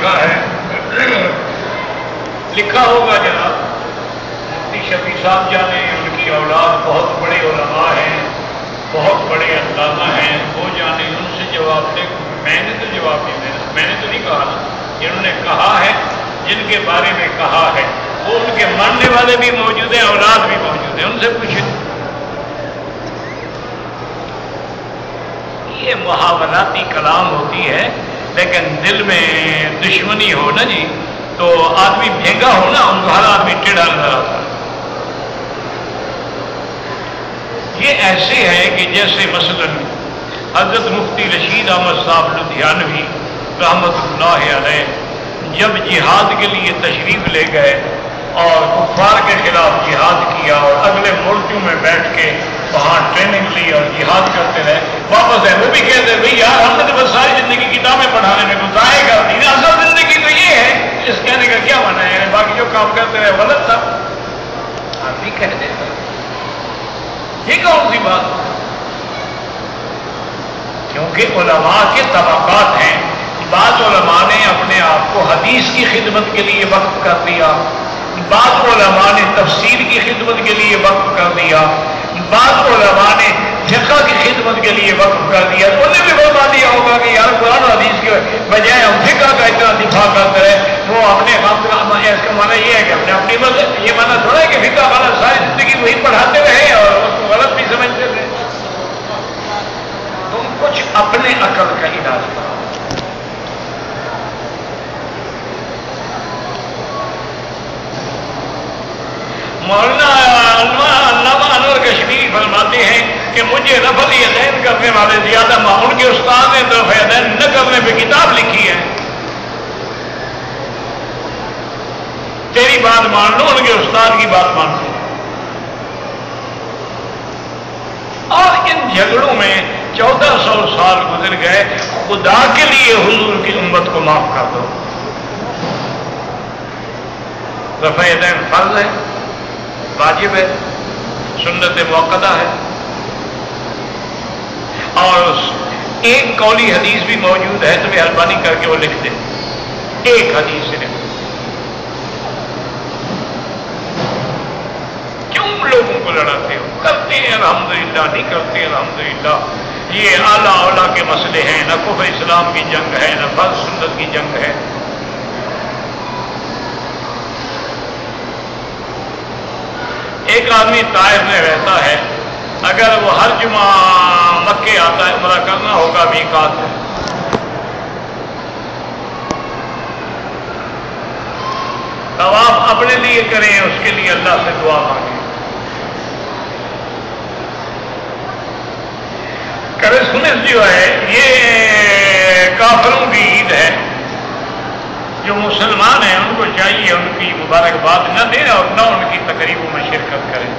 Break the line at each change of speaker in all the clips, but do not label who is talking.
لکھا ہے، لکھا ہوگا جناب مفتی شفیع صاحب جانے، ان کی اولاد بہت بڑے علماء ہیں، بہت بڑے علامہ ہیں، وہ جانے ان سے جواب دے۔ میں نے تو جواب نہیں دینا، میں نے تو نہیں کہا نا، جنہوں نے کہا ہے، جن کے بارے میں کہا ہے، وہ ان کے ماننے والے بھی موجود ہیں، اولاد بھی موجود ہیں، ان سے پوچھیں۔ یہ محاوراتی کلام ہوتی ہے، لیکن دل میں دشمنی ہو نا جی تو آدمی بھیگا ہو نا، ان کو ہر آدمی ٹیڑھا نظر آتا ہے۔ یہ ایسے ہے کہ جیسے مثلا حضرت مفتی رشید احمد صاحب لدھیانوی رحمۃ اللہ علیہ جب جہاد کے لیے تشریف لے گئے اور کفار کے خلاف جہاد کیا اور اگلے ملکوں میں بیٹھ کے وہاں ٹریننگ لی اور جہاد کرتے رہے، واپس ہے وہ بھی کہتے ہیں بھائی یار ہم نے تو بس ساری زندگی کتابیں پڑھانے میں گزارے کر دی، اصل زندگی تو یہ ہے۔ اس کہنے کا کیا مانا ہے؟ باقی جو کام کرتے رہے غلط تھا، آپ بھی کہہ دیتے، یہ کون سی بات؟ کیونکہ علماء کے طبقات ہیں، بعض علماء نے اپنے آپ کو حدیث کی خدمت کے لیے وقف کر دیا، بعض علماء نے تفسیر کی خدمت کے لیے وقف کر دیا، بعض علماء نے فقہ کی خدمت کے لیے وقف کر دیا۔ انہوں نے بھی بتا دیا ہوگا کہ یار قرآن و حدیث کے بجائے ہم فقہ کا اتنا دفاع کرتے رہے، وہ اپنے اس کا معنی یہ ہے کہ اپنے اپنی مذہب، یہ معنی تھوڑا ہے کہ فقہ غلط، ساری زندگی وہی پڑھاتے رہے اور اس کو غلط بھی سمجھتے تھے۔ تم کچھ اپنے عقل کا علاج کرو۔ مولانا علامہ انور کشمیری فرماتے ہیں کہ مجھے رفع الیدین کرنے والے زیادہ ان کے استاد نے رفع الیدین نہ کرنے پہ کتاب لکھی ہے۔ تیری بات مان لو، ان کے استاد کی بات مان لو۔ اور ان جھگڑوں میں 1400 سال گزر گئے، خدا کے لیے حضور کی امت کو معاف کر دو۔ رفع الیدین فرض ہے، واجب ہے، سنت موقدہ ہے، اور ایک قولی حدیث بھی موجود ہے، تو مہربانی کر کے وہ لکھ دیں، ایک حدیث سے لکھ دیں۔ کیوں لوگوں کو لڑاتے ہو؟ کرتے ہیں الحمدللہ، نہیں کرتے الحمدللہ۔ یہ اعلیٰ اولیٰ کے مسئلے ہیں، نہ کفر اسلام کی جنگ ہے، نہ فرض سنت کی جنگ ہے۔ ایک آدمی طائف میں رہتا ہے، اگر وہ ہر جمعہ مکے آتا ہے، عمرہ کرنا ہوگا میقات ہے، طواف اپنے لیے کریں، اس کے لیے اللہ سے دعا مانگیں۔ کرسمس جو ہے یہ کافروں کی عید ہے، جو مسلمان ہیں ان کو چاہیے ان کی مبارکباد نہ دیں اور نہ ان کی تقریبوں میں شرکت کریں۔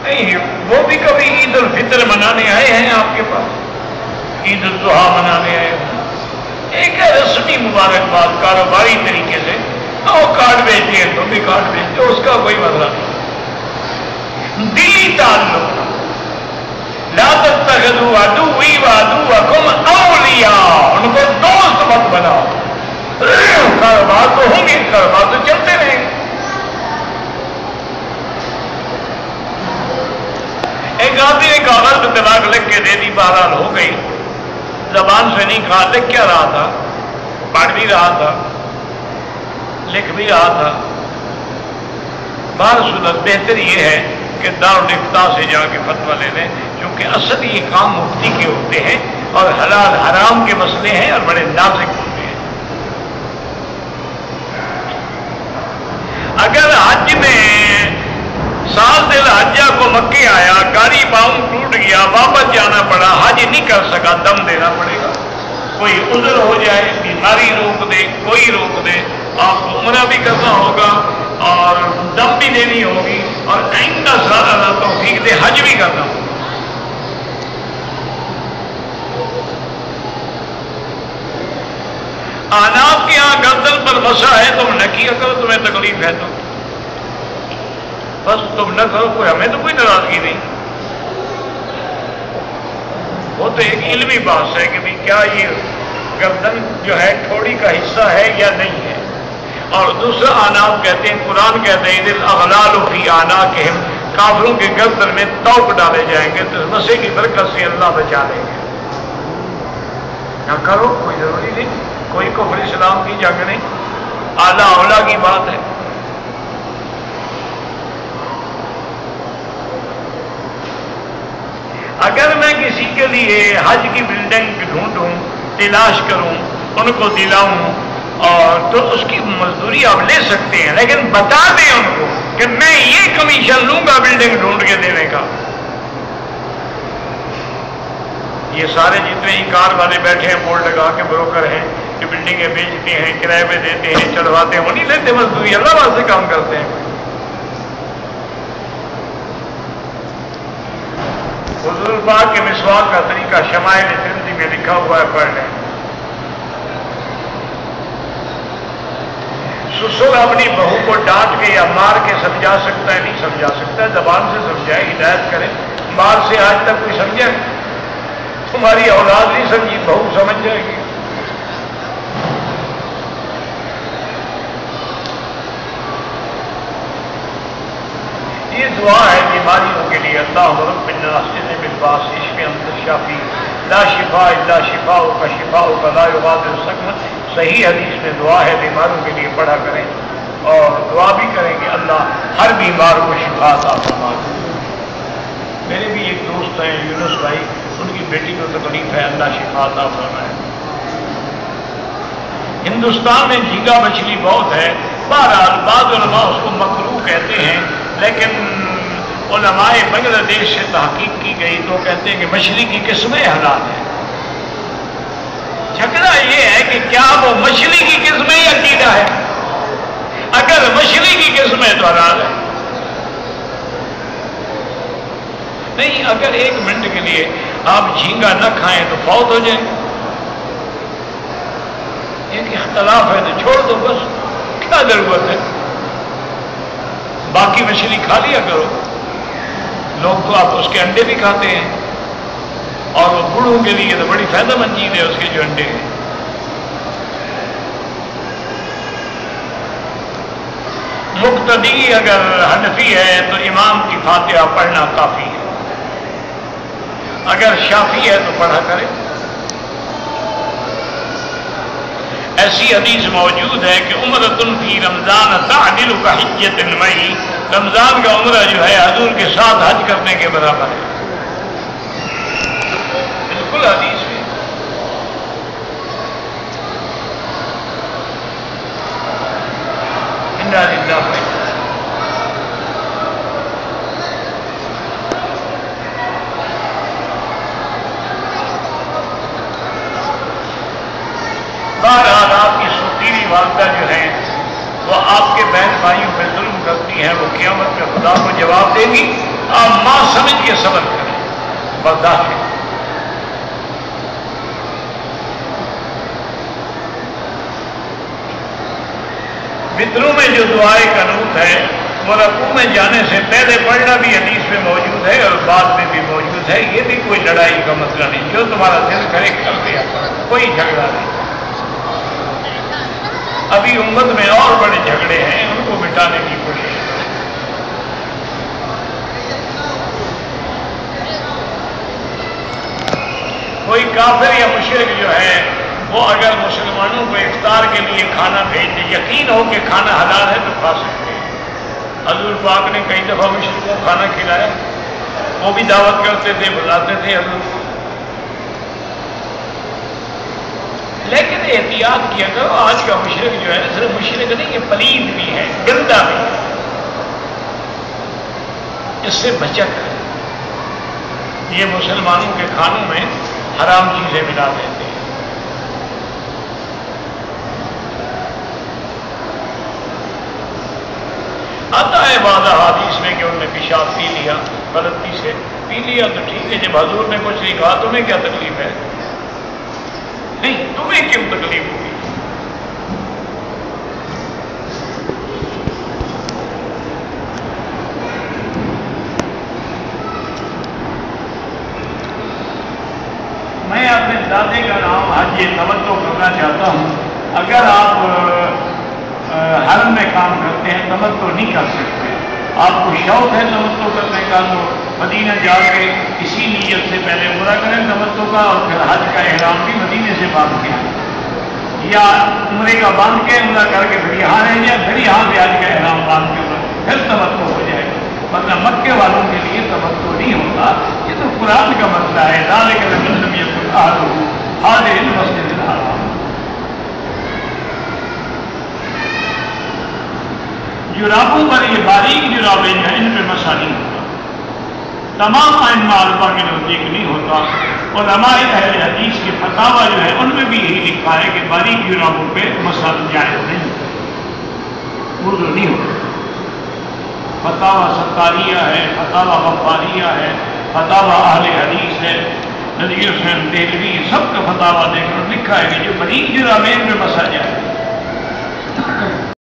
نہیں، وہ بھی کبھی عید الفطر منانے آئے ہیں آپ کے پاس، عید الاضحیٰ منانے آئے ہیں، ایک ہے رسمی مبارکباد کاروباری طریقے سے، وہ کارڈ بیچتے ہیں تو بھی کارڈ بیچتے، اس کا کوئی مسئلہ نہیں۔ دلی تعلق، لا تتخذوا عدوی وعدوکم اولیاء، ان کو دوست مت بناؤ۔ کاروبار تو ہوں گے، کاروبار تو چلتے رہیں گے۔ ایک آدمی نے کاغذ پہ طلاق لکھ کے دے دی، بہرحال ہو گئی، زبان سے نہیں کہا، لکھ کیا رہا تھا، پڑھ بھی رہا تھا، لکھ بھی رہا تھا۔ بہرصورت بہتر یہ ہے کہ دارالفتاء سے جا کے فتویٰ لے لیں، کیونکہ اصل یہ کام مفتی کے ہوتے ہیں اور حلال حرام کے مسئلے ہیں اور بڑے نازک ہوتے ہیں۔ اگر حج میں سال دل حجہ کو مکے آیا، گاڑی پاؤں ٹوٹ گیا، واپس جانا پڑا، حج نہیں کر سکا، دم دینا پڑے گا۔ کوئی عذر ہو جائے، بیماری روک دے، کوئی روک دے، آپ کو عمرہ بھی کرنا ہوگا اور دم بھی دینی ہوگی، اور آئندہ سال اللہ توفیق دے حج بھی کرنا ہوگا۔ آناب کے یہاں گردن پر مسا ہے، تم نہ کیا کرو، تمہیں تکلیف ہے تو بس تم نہ کرو، کوئی ہمیں تو کوئی ناراضگی نہیں، وہ تو ایک علمی بات ہے کہ بھی کیا یہ گردن جو ہے ٹھوڑی کا حصہ ہے یا نہیں ہے. اور دوسرا آناب کہتے ہیں، قرآن کہتے ہیں دل اغلال فی آناقہم، کافروں کے گردن میں توق ڈالے جائیں گے تو نشے کی برکت سے اللہ بچا لیں گے. نہ کرو، کوئی ضروری نہیں، کوئی کفر اسلام کی جنگ نہیں، اعلیٰ اولا کی بات ہے. اگر میں کسی کے لیے حج کی بلڈنگ ڈھونڈوں، تلاش کروں، ان کو دلاؤں، اور تو اس کی مزدوری آپ لے سکتے ہیں، لیکن بتا دیں ان کو کہ میں یہ کمیشن لوں گا بلڈنگ ڈھونڈ کے دینے کا. یہ سارے جتنے ہی کار والے بیٹھے ہیں بورڈ لگا کے بروکر ہیں کہ بلڈنگیں بیچتے ہیں، کرائے پہ دیتے ہیں، چڑھواتے ہیں، وہ نہیں لیتے مزدوری، اللہ واسطے کام کرتے ہیں. حضور پاک کے مسواک کا طریقہ شمائل ترمذی میں لکھا ہوا ہے، پڑھ لیں. سسر اپنی بہو کو ڈانٹ کے یا مار کے سمجھا سکتا ہے؟ نہیں سمجھا سکتا ہے، زبان سے سمجھائے، ہدایت کرے. مار سے آج تک کوئی سمجھا؟ تمہاری اولاد نہیں سمجھی، بہو سمجھ جائے گی. یہ دعا ہے بیماریوں کے لیے، اللہ رب الناس بالباس اشف انت الشافی لا شفاء الا شفاؤک شفاؤک لا یغادر سقما. صحیح حدیث میں دعا ہے، بیماروں کے لیے پڑھا کریں اور دعا بھی کریں کہ اللہ ہر بیمار کو شفا عطا فرمائے. میرے بھی ایک دوست ہیں یونس بھائی، ان کی بیٹی کو تکلیف ہے، اللہ شفا عطا فرمائے. ہندوستان میں جھینگا مچھلی بہت ہے، بہرحال بعض علماء اس کو مکروہ کہتے ہیں، لیکن علماء بنگلہ دیش سے تحقیق کی گئی تو کہتے ہیں کہ مچھلی کی قسمیں حلال ہیں. جھگڑا یہ ہے کہ کیا وہ مچھلی کی قسمیں یا کیڑا ہے. اگر مچھلی کی قسمیں تو حلال ہے. نہیں، اگر 1 منٹ کے لیے آپ جھینگا نہ کھائیں تو فوت ہو جائیں. ایک اختلاف ہے تو چھوڑ دو، بس کیا ضرورت ہے. باقی مچھلی کھا لیا کرو. لوگ تو آپ اس کے انڈے بھی کھاتے ہیں، اور وہ بوڑھوں کے لیے تو بڑی فائدہ مند چیز ہے اس کے جو انڈے ہیں. مقتدی اگر حنفی ہے تو امام کی فاتحہ پڑھنا کافی ہے، اگر شافعی ہے تو پڑھا کرے. ایسی حدیث موجود ہے کہ عمرۃ فی رمضان تعدل کحجۃ معی، رمضان کا عمرہ جو ہے حضور کے ساتھ حج کرنے کے برابر ہے. بالکل حدیث میں. انا للہ و بہرحال آپ کی سوتیلی والدہ جو ہیں وہ آپ کے بہن بھائیوں پہ ظلم کرتی ہیں، وہ قیامت میں خدا کو جواب دیں گی. آپ ماں سمجھ کے صبر کریں، برداشت کریں. وطروں میں جو دعائے قنوت ہے وہ رکوع میں جانے سے پہلے پڑھنا بھی حدیث میں موجود ہے اور بعد میں بھی موجود ہے. یہ بھی کوئی لڑائی کا مسئلہ نہیں، جو تمہارا دل کرے کر دیا، کوئی جھگڑا نہیں. ابھی امت میں اور بڑے جھگڑے ہیں، ان کو مٹانے کی کوشش کریں. کوئی کافر یا مشرک جو ہے وہ اگر مسلمانوں کو افطار کے لیے کھانا بھیج دے، یقین ہو کہ کھانا حلال ہے تو کھا سکتے ہیں. حضور پاک نے کئی دفعہ مشرکوں کو کھانا کھلایا، وہ بھی دعوت کرتے تھے، بلاتے تھے حضور کو. لیکن احتیاط کیا کرو، آج کا مشرک جو ہے صرف مشرک نہیں، یہ پلید بھی ہے، گندا بھی ہے. اس سے بچا کریں. یہ مسلمانوں کے کھانوں میں حرام چیزیں ملا دیتے ہیں. آتا ہے بعض حدیث میں کہ انہوں نے پیشاب پی لیا، غلطی سے پی لیا تو ٹھیک ہے، جب حضور نے کچھ نہیں کہا تمہیں کیا تکلیف ہے؟ نہیں، تمہیں کیوں تکلیف ہوگی؟ ارادے کا نام حج تمتع کرنا چاہتا ہوں، اگر آپ حرم میں کام کرتے ہیں تمتع نہیں کر سکتے، آپ کو شوق ہے تمتع کرنے کا تو مدینہ جا کے اسی نیت سے پہلے عمرہ کریں تمتع کا، اور پھر حج کا احرام بھی مدینے سے باندھ کے آئیں، یا عمرے کا باندھ کے عمرہ کر کے پھر یہاں رہ جائیں، پھر یہاں سے حج کا احرام باندھ کے پھر تمتع ہو جائے گا، ورنہ مکے والوں کے لیے تمتع نہیں ہوتا۔ یہ تو قرآن کا مسئلہ ہے، ذالک لمن لم یکن اہلہ حاضر المسجد الحرام۔ جرابوں پر یہ باریک جرابیں ہیں، ان پہ مسا نہیں ہوتا، تمام ائمہ اربعہ کے نزدیک نہیں ہوتا، اور ہمارے اہل حدیث کے فتاوی جو ہے ان میں بھی یہی لکھا ہے کہ باریک جرابوں پہ مسا جائز نہیں ہوتا، اردو نہیں ہوتا۔ فتاوی ستاریہ ہے، فتاوی غفاریہ ہے، فتاوی اہل حدیث ہے، نذیر حسین دہلوی، سب کا فتاوی دیکھ کر لکھا ہے کہ جو باریک جرابیں ان پہ مسا جائے